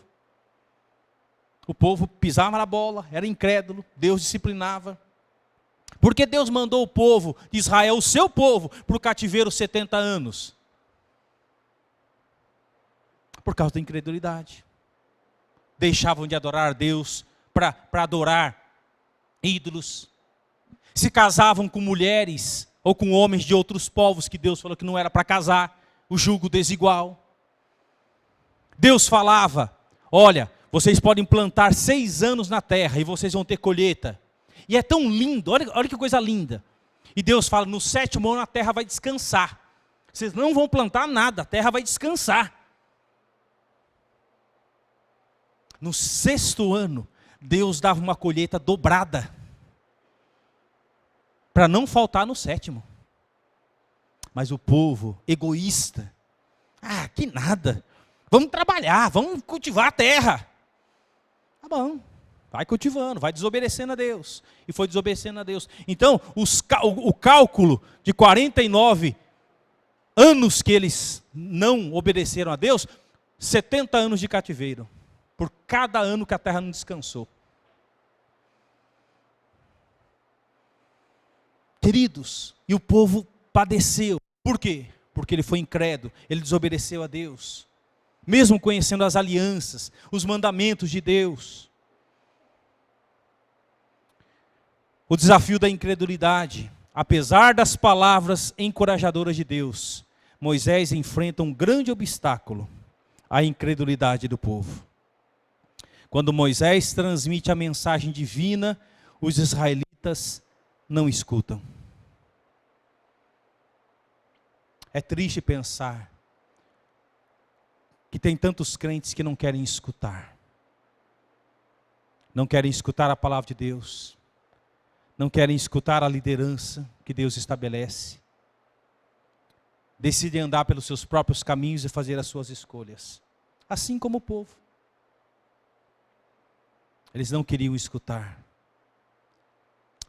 O povo pisava na bola, era incrédulo, Deus disciplinava. Porque Deus mandou o povo de Israel, o seu povo, para o cativeiro 70 anos? Por causa da incredulidade. Deixavam de adorar a Deus para adorar ídolos. Se casavam com mulheres ou com homens de outros povos que Deus falou que não era para casar. O julgo desigual. Deus falava: olha, vocês podem plantar 6 anos na terra e vocês vão ter colheita. E é tão lindo, olha que coisa linda. E Deus fala: no 7º ano a terra vai descansar. Vocês não vão plantar nada, a terra vai descansar. No 6º ano, Deus dava uma colheita dobrada, para não faltar no 7º. Mas o povo egoísta: que nada, vamos trabalhar, vamos cultivar a terra. Tá bom, vai cultivando, vai desobedecendo a Deus. E foi desobedecendo a Deus. Então, o cálculo de 49 anos que eles não obedeceram a Deus, 70 anos de cativeiro. Por cada ano que a terra não descansou. Queridos, e o povo padeceu. Por quê? Porque ele foi incrédulo, ele desobedeceu a Deus. Mesmo conhecendo as alianças, os mandamentos de Deus. O desafio da incredulidade. Apesar das palavras encorajadoras de Deus, Moisés enfrenta um grande obstáculo: a incredulidade do povo. Quando Moisés transmite a mensagem divina, os israelitas não escutam. É triste pensar que tem tantos crentes que não querem escutar. Não querem escutar a palavra de Deus. Não querem escutar a liderança que Deus estabelece. Decidem andar pelos seus próprios caminhos e fazer as suas escolhas. Assim como o povo. Eles não queriam escutar.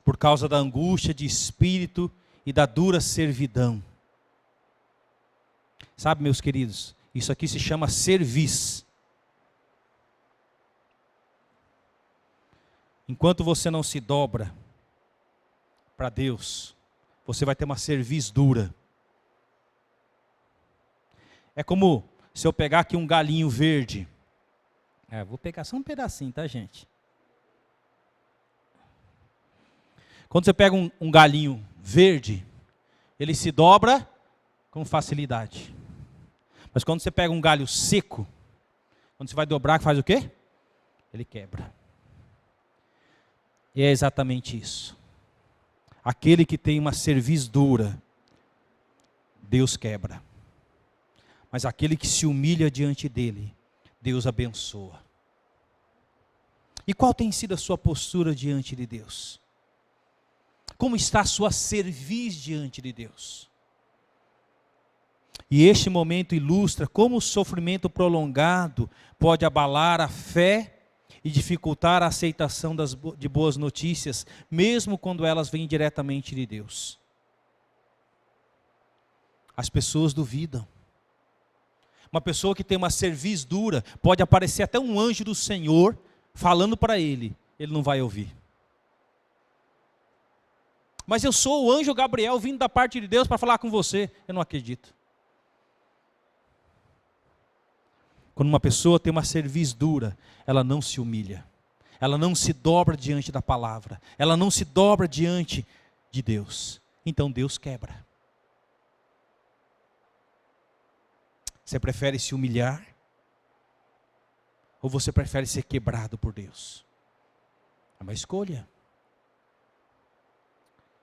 Por causa da angústia de espírito e da dura servidão. Sabe, meus queridos, isso aqui se chama cerviz. Enquanto você não se dobra para Deus, você vai ter uma cerviz dura. É como se eu pegar aqui um galinho verde. Vou pegar só um pedacinho, tá, gente? Quando você pega um galinho verde, ele se dobra com facilidade. Mas quando você pega um galho seco, quando você vai dobrar, faz o quê? Ele quebra. E é exatamente isso. Aquele que tem uma cerviz dura, Deus quebra. Mas aquele que se humilha diante dele, Deus abençoa. E qual tem sido a sua postura diante de Deus? Como está a sua cerviz diante de Deus? E este momento ilustra como o sofrimento prolongado pode abalar a fé e dificultar a aceitação de boas notícias, mesmo quando elas vêm diretamente de Deus. As pessoas duvidam. Uma pessoa que tem uma cerviz dura, pode aparecer até um anjo do Senhor falando para ele não vai ouvir. Mas eu sou o anjo Gabriel vindo da parte de Deus para falar com você. Eu não acredito. Quando uma pessoa tem uma cerviz dura, ela não se humilha. Ela não se dobra diante da palavra. Ela não se dobra diante de Deus. Então Deus quebra. Você prefere se humilhar? Ou você prefere ser quebrado por Deus? É uma escolha.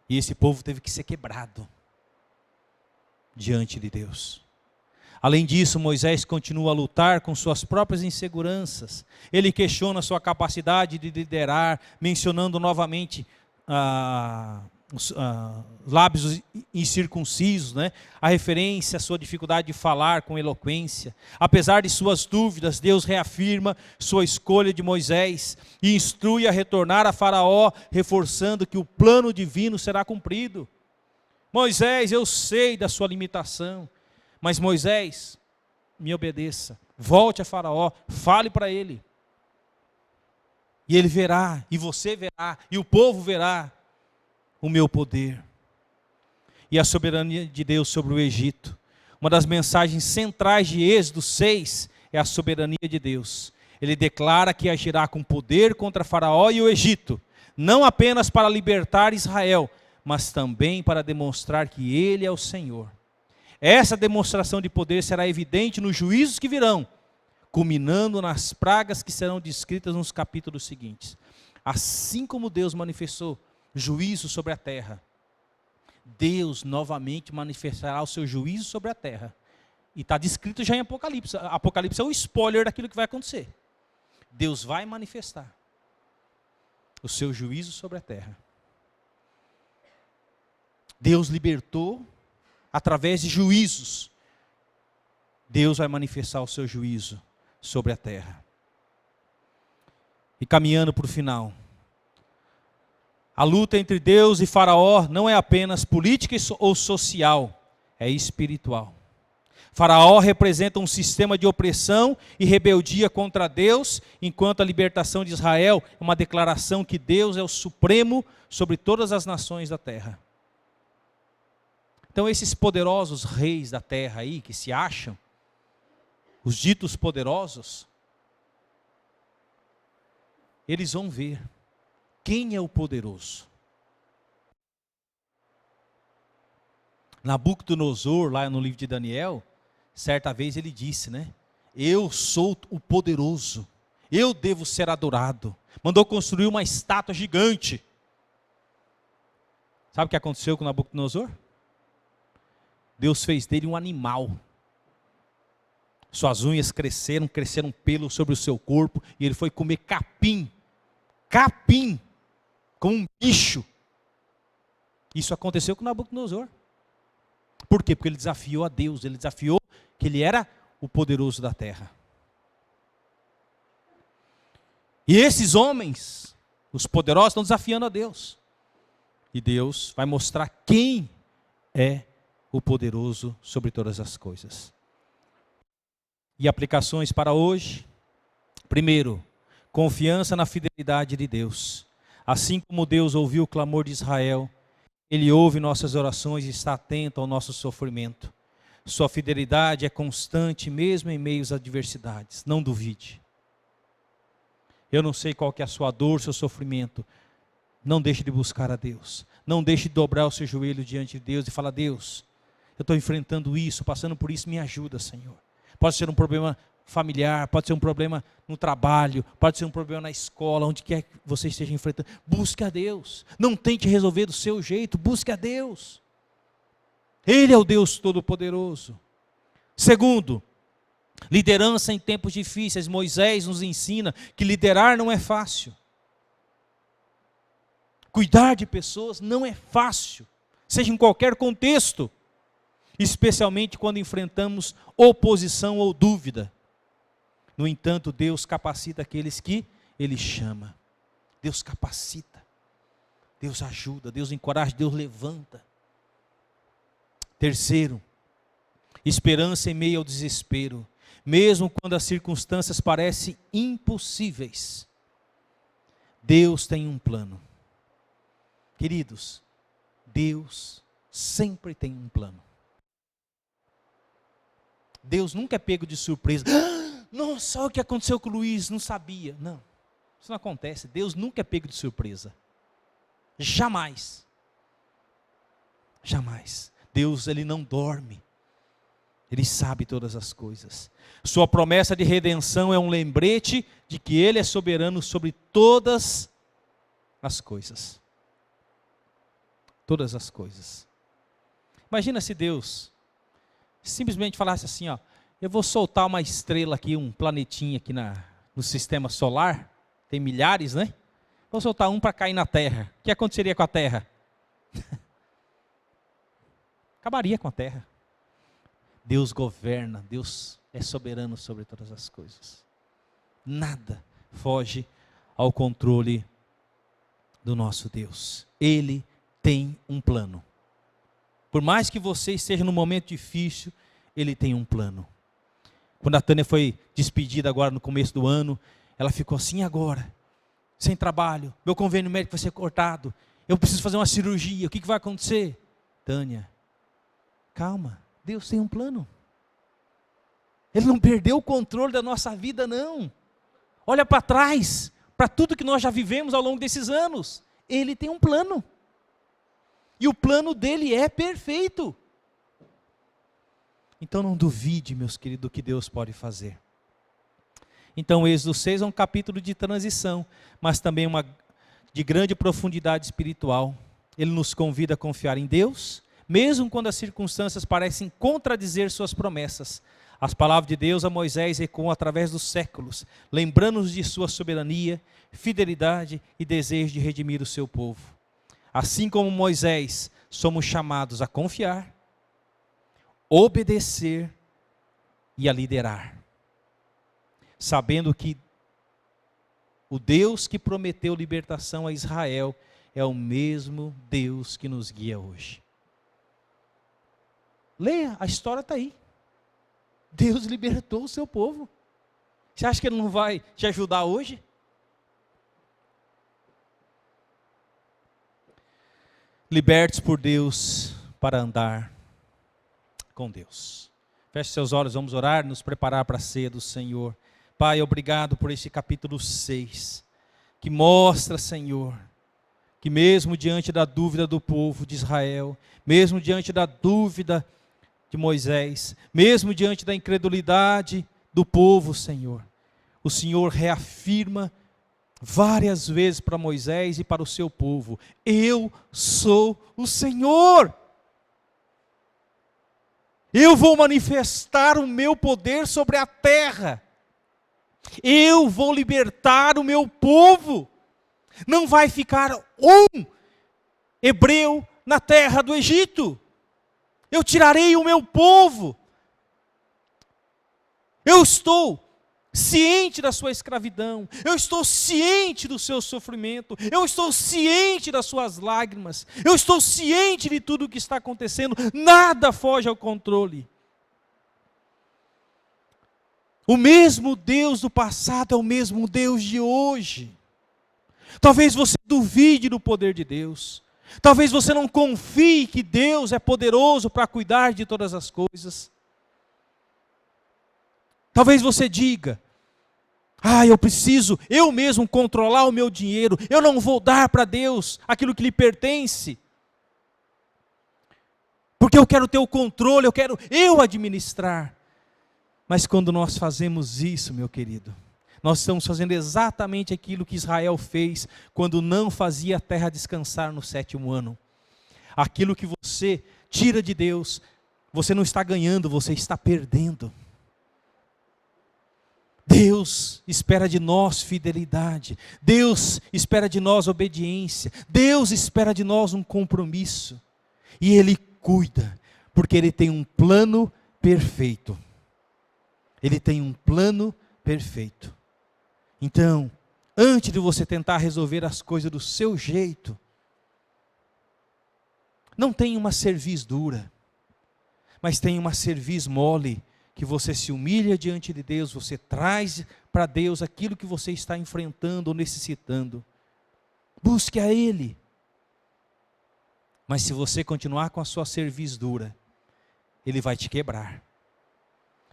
E esse povo teve que ser quebrado diante de Deus. Além disso, Moisés continua a lutar com suas próprias inseguranças. Ele questiona sua capacidade de liderar, mencionando novamente os lábios incircuncisos, né? A referência à sua dificuldade de falar com eloquência. Apesar de suas dúvidas, Deus reafirma sua escolha de Moisés e instrui a retornar a Faraó, reforçando que o plano divino será cumprido. Moisés, eu sei da sua limitação, mas Moisés, me obedeça, volte a Faraó, fale para ele. E ele verá, e você verá, e o povo verá o meu poder. E a soberania de Deus sobre o Egito. Uma das mensagens centrais de Êxodo 6 é a soberania de Deus. Ele declara que agirá com poder contra Faraó e o Egito, não apenas para libertar Israel, mas também para demonstrar que Ele é o Senhor. Essa demonstração de poder será evidente nos juízos que virão, culminando nas pragas que serão descritas nos capítulos seguintes. Assim como Deus manifestou juízo sobre a terra, Deus novamente manifestará o seu juízo sobre a terra. E está descrito já em Apocalipse. Apocalipse é o spoiler daquilo que vai acontecer. Deus vai manifestar o seu juízo sobre a terra. Deus libertou através de juízos. Deus vai manifestar o seu juízo sobre a terra. E caminhando para o final, a luta entre Deus e Faraó não é apenas política ou social, é espiritual. Faraó representa um sistema de opressão e rebeldia contra Deus, enquanto a libertação de Israel é uma declaração que Deus é o supremo sobre todas as nações da terra. Então esses poderosos reis da terra aí, que se acham, os ditos poderosos, eles vão ver quem é o poderoso. Nabucodonosor, lá no livro de Daniel, certa vez ele disse, né? Eu sou o poderoso, eu devo ser adorado. Mandou construir uma estátua gigante. Sabe o que aconteceu com Nabucodonosor? Deus fez dele um animal. Suas unhas cresceram pelo sobre o seu corpo, e ele foi comer capim, como um bicho. Isso aconteceu com Nabucodonosor. Por quê? Porque ele desafiou a Deus, ele desafiou que ele era o poderoso da terra. E esses homens, os poderosos, estão desafiando a Deus. E Deus vai mostrar quem é o poderoso sobre todas as coisas. E aplicações para hoje. Primeiro, confiança na fidelidade de Deus. Assim como Deus ouviu o clamor de Israel, Ele ouve nossas orações e está atento ao nosso sofrimento. Sua fidelidade é constante mesmo em meio às adversidades. Não duvide. Eu não sei qual que é a sua dor, seu sofrimento. Não deixe de buscar a Deus. Não deixe de dobrar o seu joelho diante de Deus e falar: Deus, eu estou enfrentando isso, passando por isso, me ajuda, Senhor. Pode ser um problema familiar, pode ser um problema no trabalho, pode ser um problema na escola, onde quer que você esteja enfrentando. Busque a Deus. Não tente resolver do seu jeito, busque a Deus. Ele é o Deus Todo-Poderoso. Segundo, liderança em tempos difíceis. Moisés nos ensina que liderar não é fácil. Cuidar de pessoas não é fácil, seja em qualquer contexto, especialmente quando enfrentamos oposição ou dúvida. No entanto, Deus capacita aqueles que Ele chama. Deus capacita, Deus ajuda, Deus encoraja, Deus levanta. Terceiro, esperança em meio ao desespero. Mesmo quando as circunstâncias parecem impossíveis, Deus tem um plano. Queridos, Deus sempre tem um plano. Deus nunca é pego de surpresa. Nossa, olha o que aconteceu com o Luiz, não sabia. Não, isso não acontece. Deus nunca é pego de surpresa. Jamais. Jamais. Deus, Ele não dorme. Ele sabe todas as coisas. Sua promessa de redenção é um lembrete de que Ele é soberano sobre todas as coisas. Todas as coisas. Imagina se Deus simplesmente falasse assim, ó, eu vou soltar uma estrela aqui, um planetinha aqui no sistema solar, tem milhares, né? Vou soltar um para cair na Terra. O que aconteceria com a Terra? Acabaria com a Terra. Deus governa, Deus é soberano sobre todas as coisas. Nada foge ao controle do nosso Deus. Ele tem um plano. Por mais que você esteja num momento difícil, Ele tem um plano. Quando a Tânia foi despedida agora no começo do ano, ela ficou assim agora, sem trabalho, meu convênio médico vai ser cortado, eu preciso fazer uma cirurgia, o que vai acontecer? Tânia, calma, Deus tem um plano. Ele não perdeu o controle da nossa vida, não. Olha para trás, para tudo que nós já vivemos ao longo desses anos. Ele tem um plano. E o plano dele é perfeito. Então não duvide, meus queridos, do que Deus pode fazer. Então o Êxodo 6 é um capítulo de transição, mas também uma de grande profundidade espiritual. Ele nos convida a confiar em Deus, mesmo quando as circunstâncias parecem contradizer suas promessas. As palavras de Deus a Moisés ecoam através dos séculos, lembrando-nos de sua soberania, fidelidade e desejo de redimir o seu povo. Assim como Moisés, somos chamados a confiar, obedecer e a liderar, sabendo que o Deus que prometeu libertação a Israel é o mesmo Deus que nos guia hoje. Leia, a história está aí. Deus libertou o seu povo. Você acha que Ele não vai te ajudar hoje? Libertos por Deus para andar com Deus. Feche seus olhos, vamos orar, nos preparar para a ceia do Senhor. Pai, obrigado por esse capítulo 6, que mostra, Senhor, que mesmo diante da dúvida do povo de Israel, mesmo diante da dúvida de Moisés, mesmo diante da incredulidade do povo, Senhor, o Senhor reafirma várias vezes para Moisés e para o seu povo: eu sou o Senhor. Eu vou manifestar o meu poder sobre a terra. Eu vou libertar o meu povo. Não vai ficar um hebreu na terra do Egito. Eu tirarei o meu povo. Eu estou ciente da sua escravidão. Eu estou ciente do seu sofrimento. Eu estou ciente das suas lágrimas. Eu estou ciente de tudo o que está acontecendo. Nada foge ao controle. O mesmo Deus do passado é o mesmo Deus de hoje. Talvez você duvide do poder de Deus. Talvez você não confie que Deus é poderoso para cuidar de todas as coisas. Talvez você diga: eu preciso eu mesmo controlar o meu dinheiro. Eu não vou dar para Deus aquilo que lhe pertence. Porque eu quero ter o controle, eu quero administrar. Mas quando nós fazemos isso, meu querido, nós estamos fazendo exatamente aquilo que Israel fez quando não fazia a terra descansar no 7º ano. Aquilo que você tira de Deus, você não está ganhando, você está perdendo. Deus espera de nós fidelidade. Deus espera de nós obediência. Deus espera de nós um compromisso. E Ele cuida, porque Ele tem um plano perfeito. Ele tem um plano perfeito. Então, antes de você tentar resolver as coisas do seu jeito, não tenha uma cerviz dura, mas tenha uma cerviz mole, que você se humilha diante de Deus, você traz para Deus aquilo que você está enfrentando ou necessitando. Busque a Ele. Mas se você continuar com a sua cerviz dura, Ele vai te quebrar.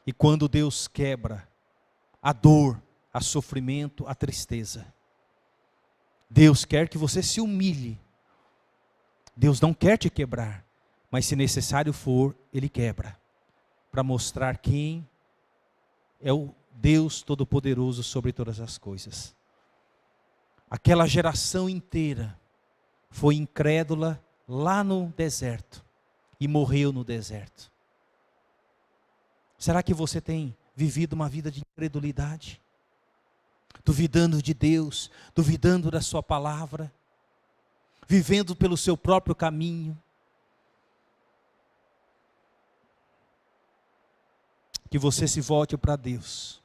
E quando Deus quebra a dor, a sofrimento, a tristeza, Deus quer que você se humilhe. Deus não quer te quebrar, mas se necessário for, Ele quebra. para mostrar quem é o Deus Todo-Poderoso sobre todas as coisas. Aquela geração inteira foi incrédula lá no deserto e morreu no deserto. Será que você tem vivido uma vida de incredulidade? Duvidando de Deus, duvidando da sua palavra, vivendo pelo seu próprio caminho? Que você se volte para Deus.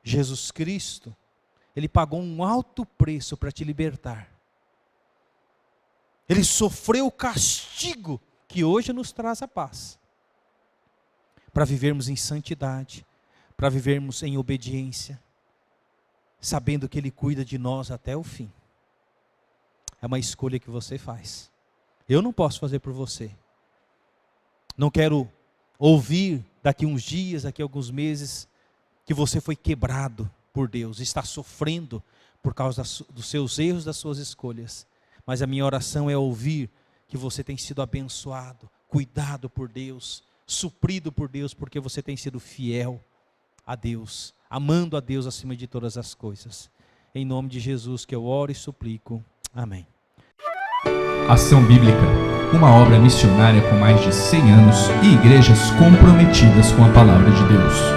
Jesus Cristo, Ele pagou um alto preço para te libertar. Ele sofreu o castigo que hoje nos traz a paz. Para vivermos em santidade, para vivermos em obediência, sabendo que Ele cuida de nós até o fim. É uma escolha que você faz. Eu não posso fazer por você. Não quero ouvir daqui uns dias, daqui alguns meses, que você foi quebrado por Deus, está sofrendo por causa dos seus erros, das suas escolhas. Mas a minha oração é ouvir que você tem sido abençoado, cuidado por Deus, suprido por Deus, porque você tem sido fiel a Deus, amando a Deus acima de todas as coisas. Em nome de Jesus que eu oro e suplico. Amém. Ação Bíblica, uma obra missionária com mais de 100 anos e igrejas comprometidas com a palavra de Deus.